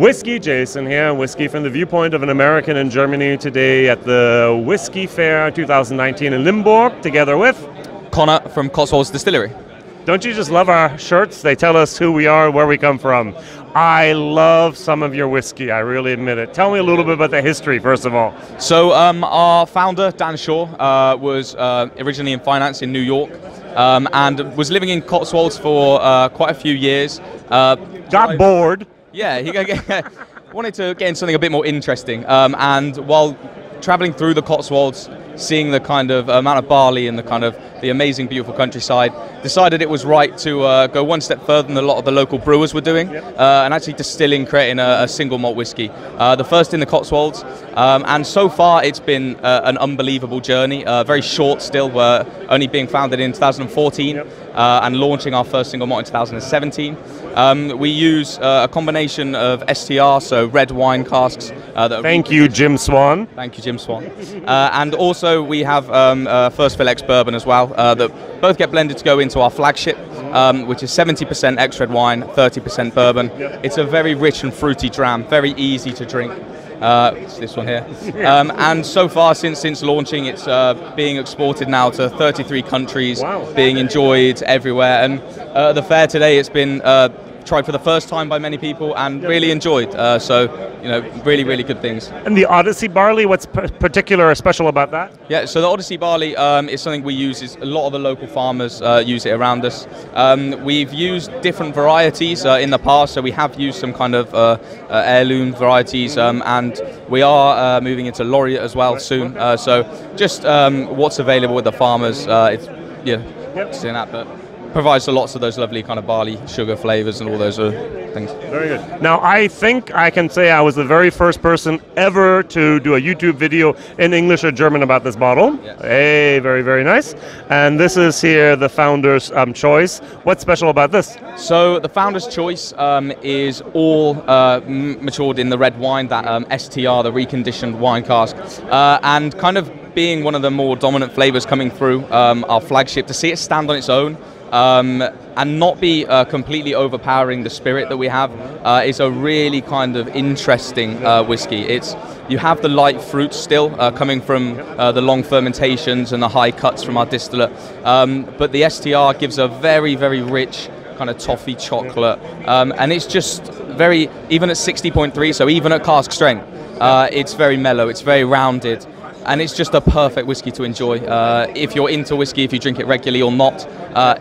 WhiskyJason here, whiskey from the viewpoint of an American in Germany today at the Whiskey Fair 2019 in Limburg, together with Connor from Cotswolds Distillery. Don't you just love our shirts? They tell us who we are, where we come from. I love some of your whiskey, I really admit it. Tell me a little bit about the history, first of all. So our founder, Dan Shaw, was originally in finance in New York and was living in Cotswolds for quite a few years. Got bored. Yeah, he wanted to get into something a bit more interesting. And while traveling through the Cotswolds, seeing the kind of amount of barley and the amazing, beautiful countryside, decided it was right to go one step further than a lot of the local brewers were doing, and actually distilling, creating a single malt whiskey. The first in the Cotswolds, and so far it's been an unbelievable journey, very short still. We're only being founded in 2014 and launching our first single malt in 2017. We use a combination of STR, so red wine casks. Thank you, Jim Swan. Thank you, Jim Swan. And also we have First Fill X bourbon as well, that both get blended to go into our flagship, which is 70% X-red wine, 30% bourbon. It's a very rich and fruity dram, very easy to drink. It's this one here. And so far, since launching, it's being exported now to 33 countries, being enjoyed everywhere. And the fair today, it's been tried for the first time by many people and really enjoyed. So, you know, really, really good things. And the Odyssey barley, what's particular or special about that? Yeah, so the Odyssey barley is something we use. A lot of the local farmers use it around us. We've used different varieties in the past, so we have used some kind of heirloom varieties, and we are moving into laureate as well soon. So just what's available with the farmers, it's seeing that, but provides lots of those lovely kind of barley sugar flavors and all those things. Very good. Now, I think I can say I was the very first person ever to do a YouTube video in English or German about this bottle. Yes. Hey, very, very nice. And this is here the founder's choice. What's special about this? So the founder's choice is all matured in the red wine, that STR, the reconditioned wine cask, and kind of being one of the more dominant flavors coming through our flagship, to see it stand on its own and not be completely overpowering the spirit that we have is a really kind of interesting whiskey. You have the light fruits still coming from the long fermentations and the high cuts from our distillate, but the STR gives a very, very rich kind of toffee chocolate, and it's just very, even at 60.3, so even at cask strength, it's very mellow, it's very rounded. And it's just a perfect whiskey to enjoy. If you're into whiskey, if you drink it regularly or not,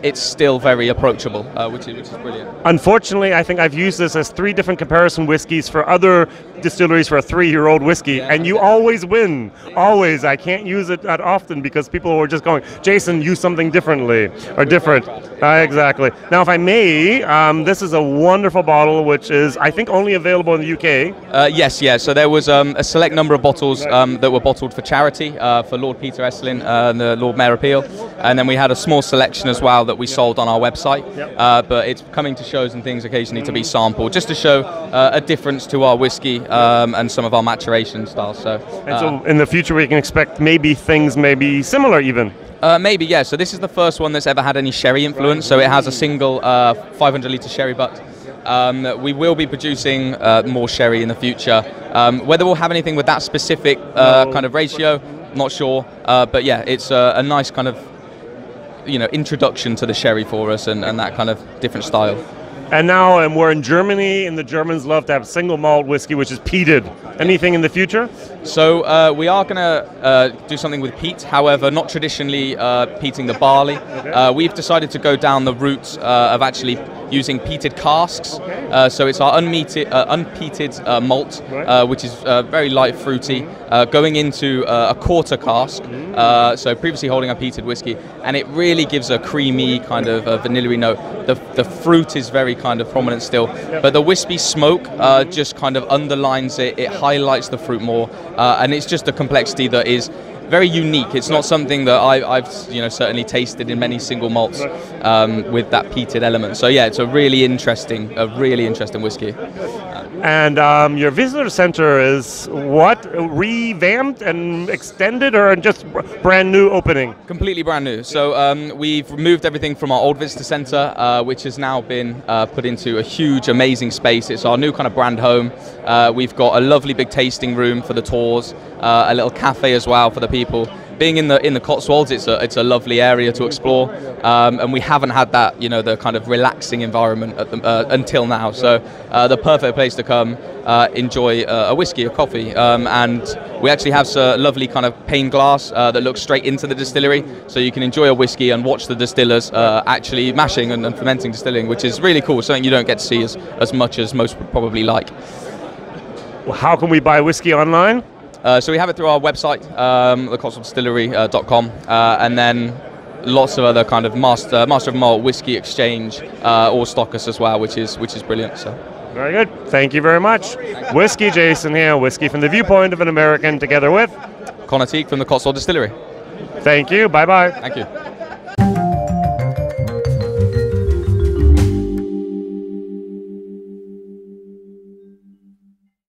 it's still very approachable, which is brilliant. Unfortunately, I think I've used this as 3 different comparison whiskeys for other distilleries for a 3-year-old whiskey, and you always win. Always. I can't use it that often because people were just going, Jason, use something differently or different. Exactly. Now, if I may, this is a wonderful bottle, which is, I think, only available in the UK. Yes, yeah. So there was a select number of bottles that were bottled for charity for Lord Peter Estlin and the Lord Mayor Appeal, and then we had a small selection as well that we sold on our website, but it's coming to shows and things occasionally to be sampled, just to show a difference to our whiskey and some of our maturation styles. So in the future we can expect maybe things maybe similar even. Maybe, yeah. So this is the first one that's ever had any sherry influence, so it has a single 500-litre sherry butt. We will be producing more sherry in the future. Whether we'll have anything with that specific kind of ratio, not sure. But yeah, it's a nice kind of introduction to the sherry for us and that kind of different style. And now we're in Germany, and the Germans love to have single malt whiskey, which is peated. Anything in the future? So we are going to do something with peat, however, not traditionally peating the barley. We've decided to go down the route of actually using peated casks. So it's our unpeated malt, which is very light fruity, going into a quarter cask, so previously holding a peated whiskey, and it really gives a creamy kind of vanilla-y note. The fruit is very kind of prominent still, but the wispy smoke just kind of underlines it, it highlights the fruit more, and it's just a complexity that is very unique. It's not something that I've certainly tasted in many single malts with that peated element. So yeah, it's a really interesting whiskey. And your visitor center is what? Revamped and extended, or just brand new opening? Completely brand new. So we've removed everything from our old visitor center, which has now been put into a huge, amazing space. It's our new kind of brand home. We've got a lovely big tasting room for the tours, a little cafe as well for the people. Being in the Cotswolds, it's a lovely area to explore, and we haven't had that, the kind of relaxing environment until now. So the perfect place to come, enjoy a whiskey, a coffee, and we actually have a lovely kind of pane glass that looks straight into the distillery, so you can enjoy a whiskey and watch the distillers actually mashing and fermenting, distilling, which is really cool. Something you don't get to see as much as most would probably like. Well, how can we buy whiskey online? So we have it through our website, thecotswoldsdistillery.com, and then lots of other kind of Master of Malt Whiskey Exchange or stock us as well, which is brilliant. So. Very good. Thank you very much. WhiskyJason here, whiskey from the viewpoint of an American, together with Teague from the Cotswolds Distillery. Thank you. Bye-bye. Thank you.